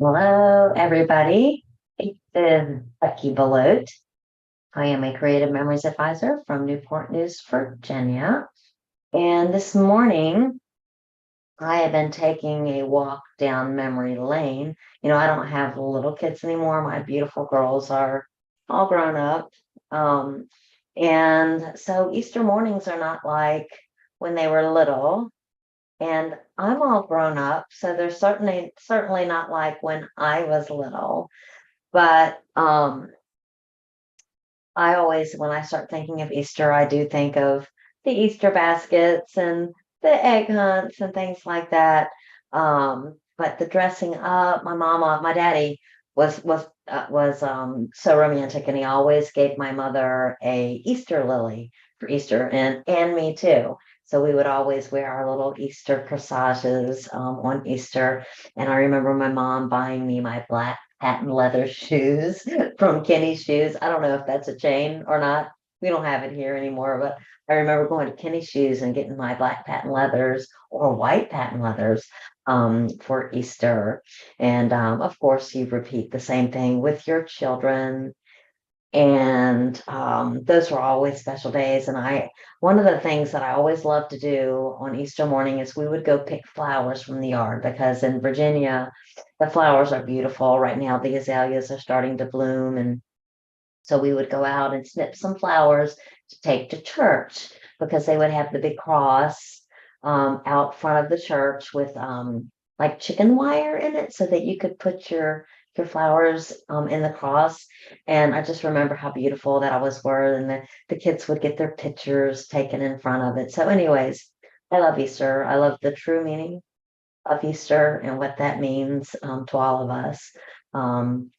Hello, everybody. This is Beckie Belote. I am a creative memories advisor from Newport News, Virginia. And this morning, I have been taking a walk down memory lane. I don't have little kids anymore. My beautiful girls are all grown up. Um, and so Easter mornings are not like when they were little. And I'm all grown up, so they're certainly not like when I was little. But I always, when I start thinking of Easter, I do think of the Easter baskets and the egg hunts and things like that. But the dressing up, my daddy was so romantic, and he always gave my mother a Easter lily for Easter, and me too. So we would always wear our little Easter corsages on Easter. And I remember my mom buying me my black patent leather shoes from Kenny's Shoes. I don't know if that's a chain or not. We don't have it here anymore, but I remember going to Kenny's Shoes and getting my black patent leathers or white patent leathers for Easter. And of course, you repeat the same thing with your children. And those were always special days. And one of the things that I always loved to do on Easter morning is we would go pick flowers from the yard, because in Virginia, the flowers are beautiful. Right now, the azaleas are starting to bloom. And so we would go out and snip some flowers to take to church, because they would have the big cross out front of the church with like chicken wire in it, so that you could put your flowers in the cross. And I just remember how beautiful that always were. And the kids would get their pictures taken in front of it. So, anyways, I love Easter. I love the true meaning of Easter and what that means to all of us. Um,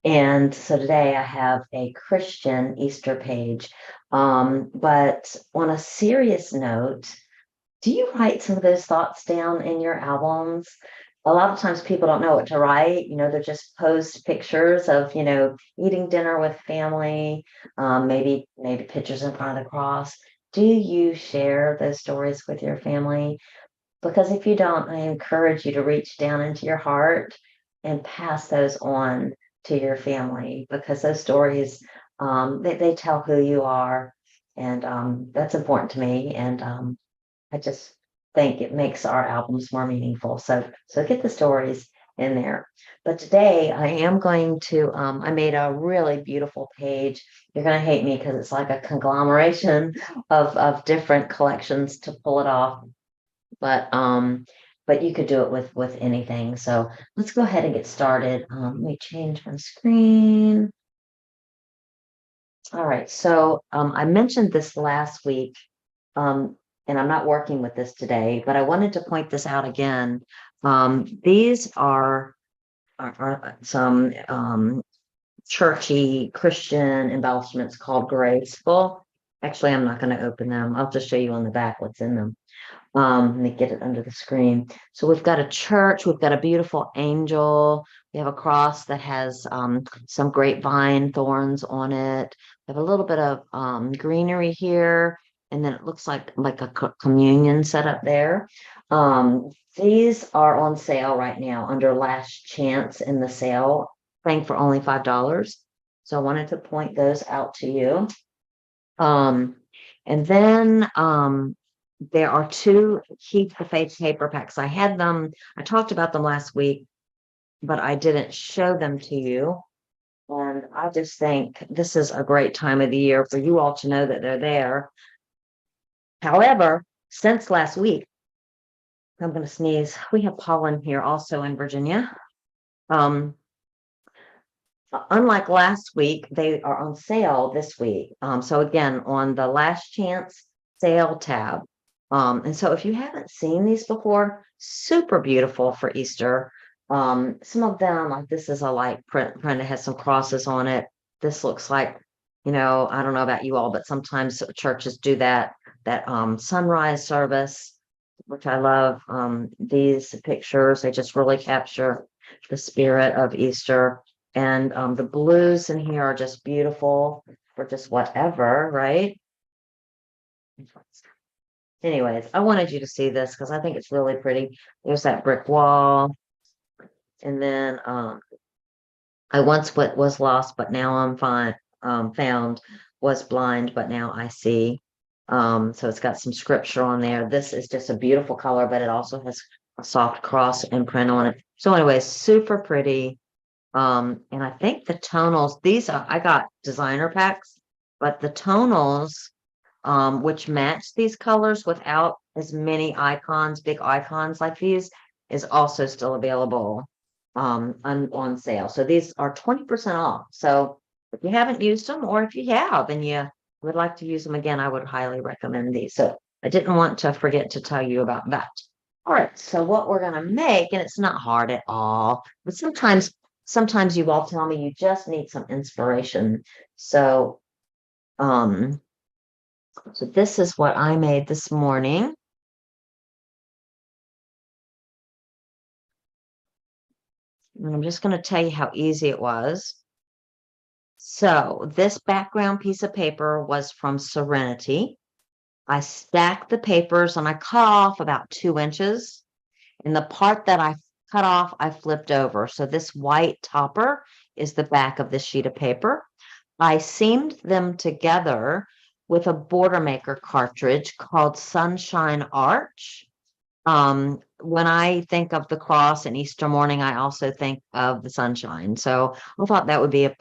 and so today I have a Christian Easter page. But on a serious note, do you write some of those thoughts down in your albums? A lot of times people don't know what to write. They're just post pictures of, eating dinner with family, maybe pictures in front of the cross. Do you share those stories with your family? Because if you don't, I encourage you to reach down into your heart and pass those on to your family, because those stories, they tell who you are. And that's important to me. And I just think it makes our albums more meaningful. So get the stories in there. But today I am going to, I made a really beautiful page. You're going to hate me because it's like a conglomeration of different collections to pull it off. But you could do it with anything. So let's go ahead and get started. Let me change my screen. All right. So I mentioned this last week, and I'm not working with this today, but I wanted to point this out again. These are some churchy Christian embellishments called graceful. Actually, I'm not going to open them. I'll just show you on the back what's in them. Let me get it under the screen. So we've got a church, we've got a beautiful angel, we have a cross that has some grapevine thorns on it. We have a little bit of greenery here, and then it looks like a communion set up there. These are on sale right now under last chance in the sale, paying for only $5. So I wanted to point those out to you. And then there are two Keep the Faith paper packs. I talked about them last week, but I didn't show them to you. And I just think this is a great time of the year for you all to know that they're there. However, since last week, I'm going to sneeze. We have pollen here also in Virginia. Unlike last week, they are on sale this week. So again, on the last chance sale tab. And so if you haven't seen these before, super beautiful for Easter. Some of them, like this is a light print that has some crosses on it. This looks like, I don't know about you all, but sometimes churches do that sunrise service, which I love. These pictures, they just really capture the spirit of Easter. And the blues in here are just beautiful for just whatever, right? Anyways, I wanted you to see this because I think it's really pretty. There's that brick wall. And then I once what was lost, but now I'm fine. Found, was blind, but now I see. So it's got some scripture on there. This is just a beautiful color, but it also has a soft cross imprint on it. So anyway, super pretty. And I think the tonals, these are, I got designer packs, but the tonals, which match these colors without as many icons, big icons like these, is also still available on sale. So these are 20% off. So if you haven't used them, or if you have and you would like to use them again, I would highly recommend these. So I didn't want to forget to tell you about that. All right, so what we're gonna make, and it's not hard at all, but sometimes you all tell me you just need some inspiration. So so this is what I made this morning. And I'm just going to tell you how easy it was. So this background piece of paper was from Serenity. I stacked the papers and I cut off about 2 inches. And the part that I cut off, I flipped over. So this white topper is the back of this sheet of paper. I seamed them together with a border maker cartridge called Sunshine Arch. When I think of the cross and Easter morning, I also think of the sunshine. So I thought that would be a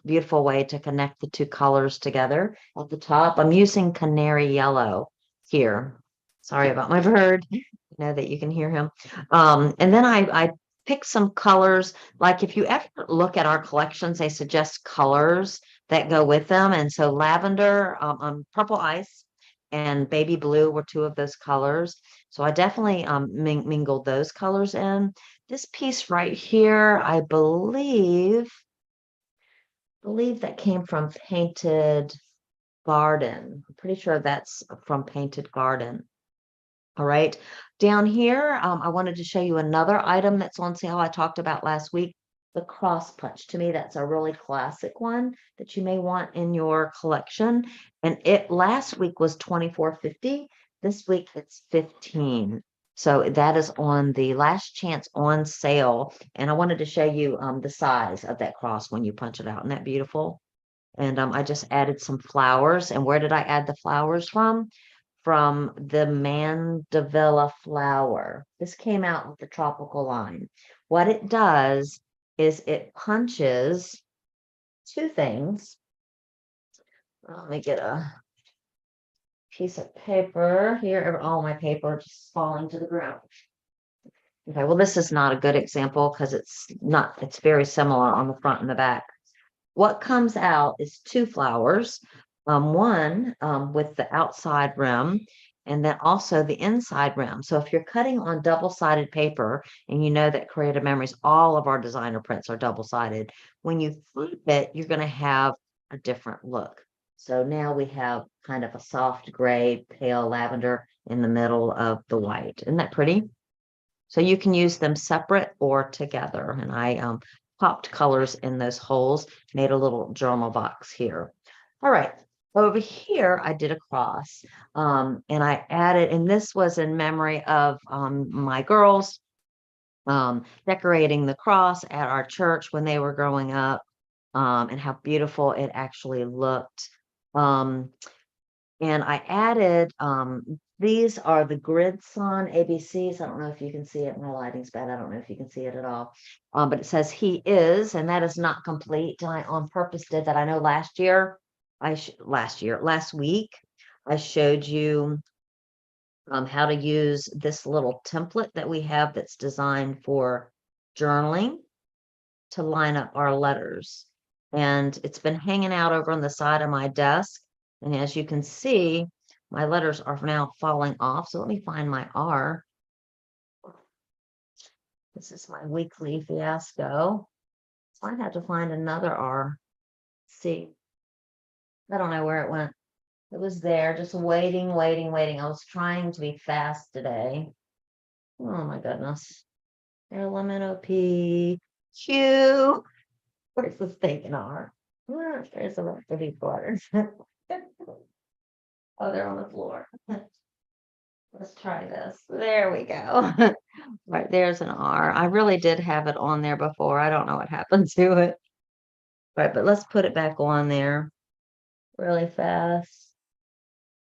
beautiful way to connect the two colors together. At the top, I'm using canary yellow here. Sorry about my bird. I know that you can hear him. And then I picked some colors. Like if you ever look at our collections, they suggest colors that go with them. And so lavender, purple ice, and baby blue were two of those colors. So I definitely mingled those colors in. This piece right here, I believe that came from Painted Garden. I'm pretty sure that's from Painted Garden. All right. Down here, I wanted to show you another item that's on sale I talked about last week, the cross punch. To me, that's a really classic one that you may want in your collection. And it last week was $24.50. This week it's $15. So that is on the last chance on sale. And I wanted to show you the size of that cross when you punch it out. Isn't that beautiful? And I just added some flowers. And where did I add the flowers from? From the Mandevilla flower. This came out with the tropical line. What it does is it punches two things. Let me get a piece of paper here. All my paper just falling to the ground. Okay, well, this is not a good example because it's very similar on the front and the back. What comes out is two flowers, one with the outside rim and then also the inside rim. So if you're cutting on double-sided paper, and you know that Creative Memories, all of our designer prints are double-sided, when you flip it, you're going to have a different look. So now we have kind of a soft gray, pale lavender in the middle of the white. Isn't that pretty? So you can use them separate or together. And I popped colors in those holes, made a little journal box here. All right, over here, I did a cross and I added, and this was in memory of my girls decorating the cross at our church when they were growing up and how beautiful it actually looked. And I added, these are the Gridson ABCs. I don't know if you can see it. My lighting's bad. I don't know if you can see it at all. But it says he is, and that is not complete. I on purpose did that. I know last week, I showed you how to use this little template that we have that's designed for journaling to line up our letters. And it's been hanging out over on the side of my desk. And as you can see, my letters are now falling off. So let me find my R. This is my weekly fiasco. So I have to find another R. See, I don't know where it went. It was there, just waiting. I was trying to be fast today. Oh my goodness. LMNOP Q. Where's the stinking R? There's the rest of these letters. Oh, they're on the floor. Let's try this. There we go. Right, there's an R. I really did have it on there before. I don't know what happened to it. Right, but let's put it back on there really fast.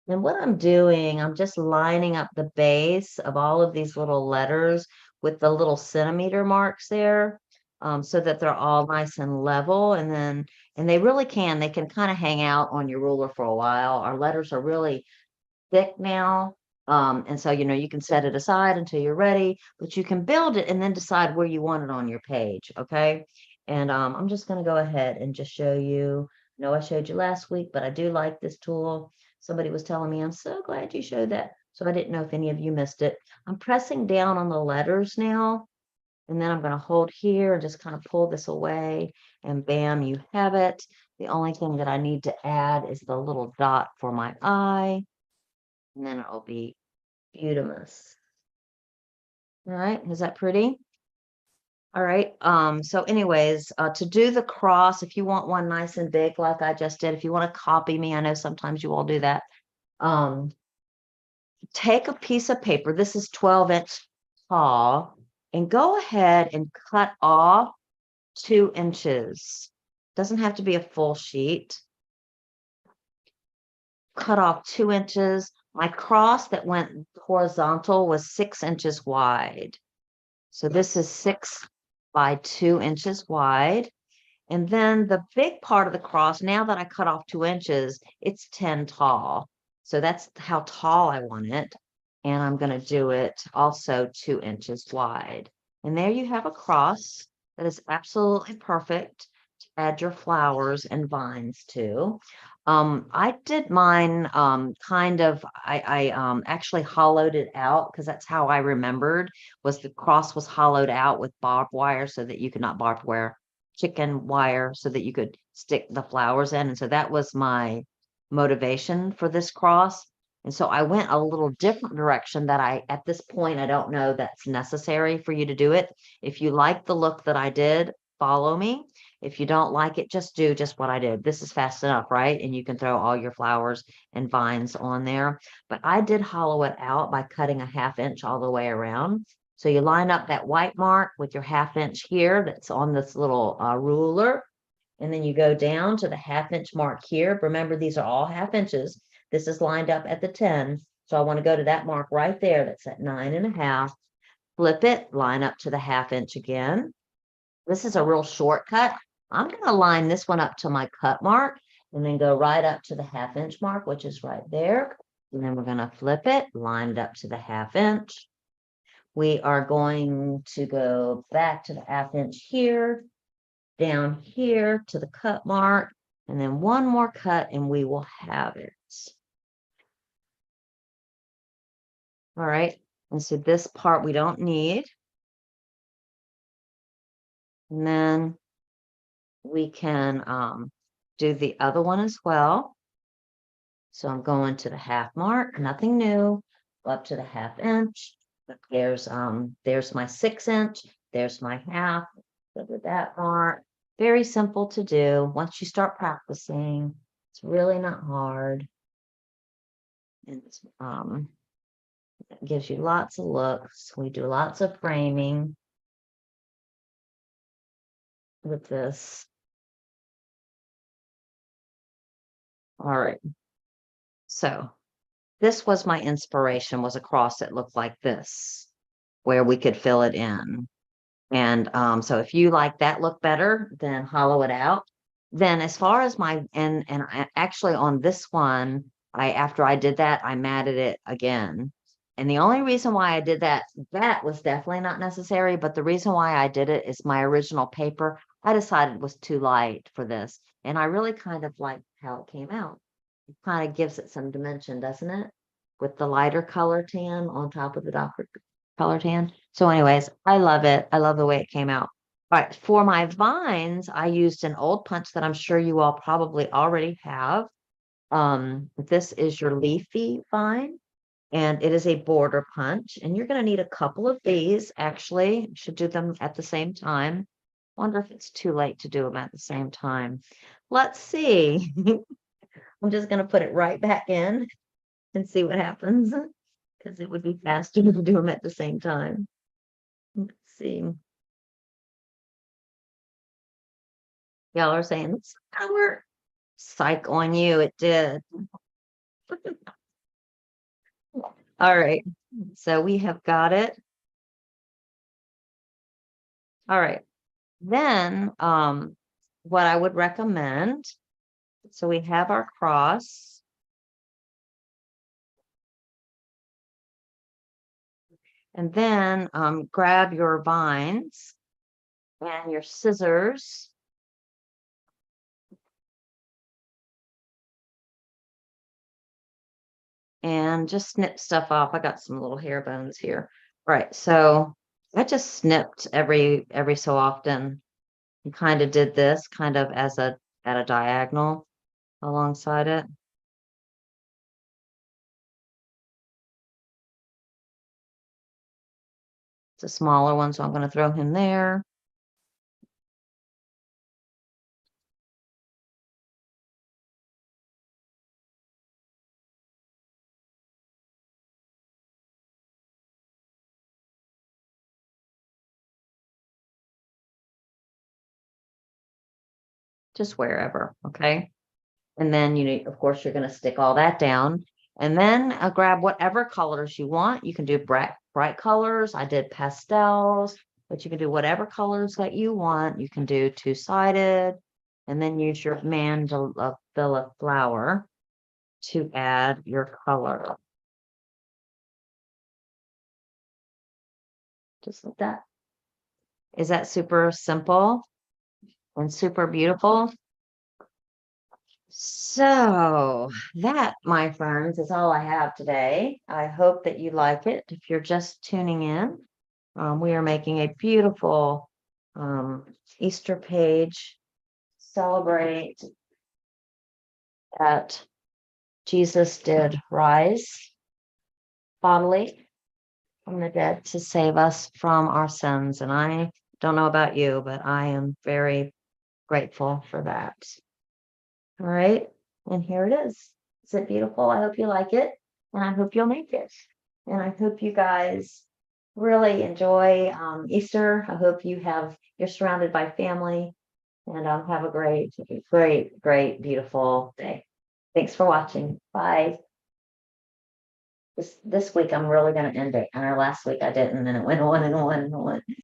And what I'm doing, I'm just lining up the base of all of these little letters with the little centimeter marks there, so that they're all nice and level. And they really they can kind of hang out on your ruler for a while. Our letters are really thick now. And so, you can set it aside until you're ready, but you can build it and then decide where you want it on your page. Okay. And I'm just going to go ahead and just show you. I know I showed you last week, but I do like this tool. Somebody was telling me, I'm so glad you showed that. So I didn't know if any of you missed it. I'm pressing down on the letters now, and then I'm going to hold here and just kind of pull this away, and bam, you have it. The only thing that I need to add is the little dot for my eye, and then it'll be beautiful. All right, is that pretty? All right. So anyways, to do the cross, if you want one nice and big, like I just did, if you want to copy me, I know sometimes you all do that. Um, take a piece of paper. This is 12-inch tall, and go ahead and cut off 2 inches. Doesn't have to be a full sheet. Cut off 2 inches. My cross that went horizontal was 6 inches wide. So this is 6 by 2 inches wide. And then the big part of the cross, now that I cut off 2 inches, it's 10 tall. So that's how tall I want it. And I'm going to do it also 2 inches wide. And there you have a cross that is absolutely perfect to add your flowers and vines to. I did mine I actually hollowed it out, because that's how I remembered, was the cross was hollowed out with barbed wire, so that you could not barbed wire, chicken wire, so that you could stick the flowers in. And so that was my motivation for this cross. And so I went a little different direction that at this point, I don't know that's necessary for you to do it. If you like the look that I did, follow me. If you don't like it, just do just what I did. This is fast enough, right? And you can throw all your flowers and vines on there. But I did hollow it out by cutting a 1/2 inch all the way around. So you line up that white mark with your 1/2 inch here that's on this little ruler. And then you go down to the 1/2 inch mark here. Remember, these are all 1/2 inches. This is lined up at the 10. So I want to go to that mark right there. That's at 9.5. Flip it, line up to the 1/2 inch again. This is a real shortcut. I'm going to line this one up to my cut mark, and then go right up to the 1/2 inch mark, which is right there. And then we're going to flip it, line it up to the 1/2 inch. We are going to go back to the 1/2 inch here, down here to the cut mark, and then one more cut, and we will have it. All right. And so this part we don't need. And then we can do the other one as well. So I'm going to the 1/2 mark, nothing new, up to the 1/2 inch. There's my 6 inch, there's my 1/2, look at that mark. Very simple to do. Once you start practicing, it's really not hard. And it gives you lots of looks. We do lots of framing with this. All right. So this was my inspiration, was a cross that looked like this, where we could fill it in. And so if you like that look better, then hollow it out. Then as far as actually on this one, after I did that, I matted it again. And the only reason why I did that was definitely not necessary, but the reason why I did it is my original paper, I decided was too light for this. And I really kind of like how it came out. It kind of gives it some dimension, doesn't it? With the lighter color tan on top of the darker color tan. So anyways, I love it. I love the way it came out. All right, for my vines, I used an old punch that I'm sure you all probably already have. This is your leafy vine, and it is a border punch, and you're going to need a couple of these. Actually, you should do them at the same time. Wonder if it's too late to do them at the same time. Let's see. I'm just going to put it right back in and see what happens. because it would be faster to do them at the same time. Let's see. Y'all are saying it's not work. Psych on you, it did. All right, so we have got it. All right, then what I would recommend, so we have our cross. And then grab your vines and your scissors. And just snip stuff off. I got some little hair bones here. Right, so I just snipped every so often and kind of did this kind of as at a diagonal alongside it. It's a smaller one, so I'm going to throw him there. Just wherever, okay? And then, of course, you're going to stick all that down. And then grab whatever colors you want. You can do bright colors. I did pastels, but you can do whatever colors that you want. You can do two-sided, and then use your Mandevilla flower to add your color. Just like that. Is that super simple and super beautiful? So that, my friends, is all I have today. I hope that you like it. If you're just tuning in, we are making a beautiful Easter page. Celebrate that Jesus did rise bodily from the dead to save us from our sins. And I don't know about you, but I am very grateful for that. All right. And here it is. Is it beautiful? I hope you like it. And I hope you'll make it. And I hope you guys really enjoy Easter. I hope you're surrounded by family and have a great, beautiful day. Thanks for watching. Bye. This week I'm really going to end it. And last week I didn't, and it went on and on and on.